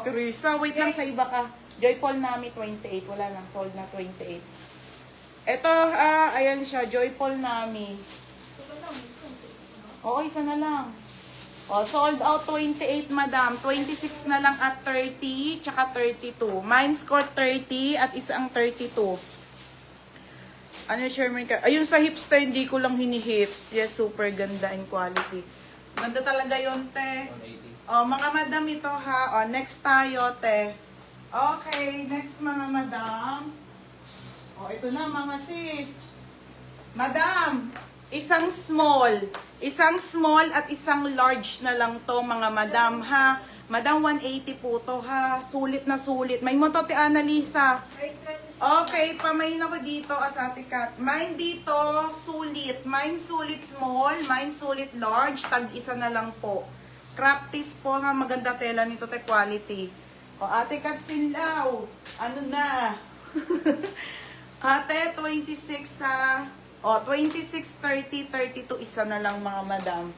Teresa, wait lang sa iba ka. Joyful Nami 28. Wala lang, sold na 28. Ito, ayan siya, Joyful Nami. Oo, isa na lang. O, sold out 28, madam. 26 na lang at 30, tsaka 32. Mine score 30 at isang 32. Ano, Sherman ka? Ayun sa hips tayo, hindi ko lang hini-hips. Yes, super ganda in quality. Ganda talaga yun, te. 180. O, mga madam ito ha. O, next tayo, te. Okay, next mga madam. O, ito na mga sis. Madam, isang small at isang large na lang to mga madam ha. Madam, 180 po to ha. Sulit na sulit. May mo to, ti Annalisa. Okay, pamain ako dito as Ate Kat. Mine dito, sulit. Mine sulit small, mine sulit large. Tag-isa na lang po. Crop tees po ha. Maganda tela nito, te quality. O, Ate Kat Sinlaw. Ano na? Ate, 26 sa... O, 26, 30, 32. Isa na lang mga madam.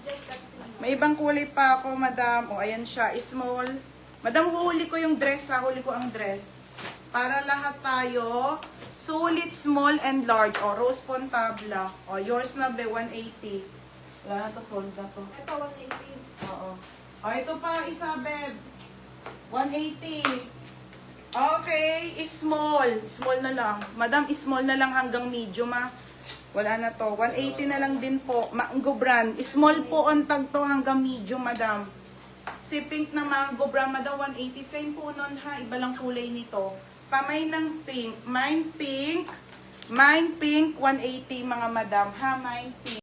May ibang kulay pa ako, madam. O, ayan siya. Small. Madam, huli ko yung dress ha. Huli ko ang dress. Para lahat tayo, sulit, small, and large. O, Rose Pontabla. O, yours na be, 180. Wala na to, sold na to. Ito, 180. Oo. O, ito pa, isa, beb. 180. Okay, small. Small na lang. Madam, small na lang hanggang medium, ha. Wala na to. 180 na lang din po. Mango brand. Small po on tag to hanggang medium, madam. Si pink na mango brand, madam, 180. Same po nun, ha. Iba lang kulay nito. Pamay ng pink. Mine pink. Mine pink, 180 mga madam. Ha, mine pink.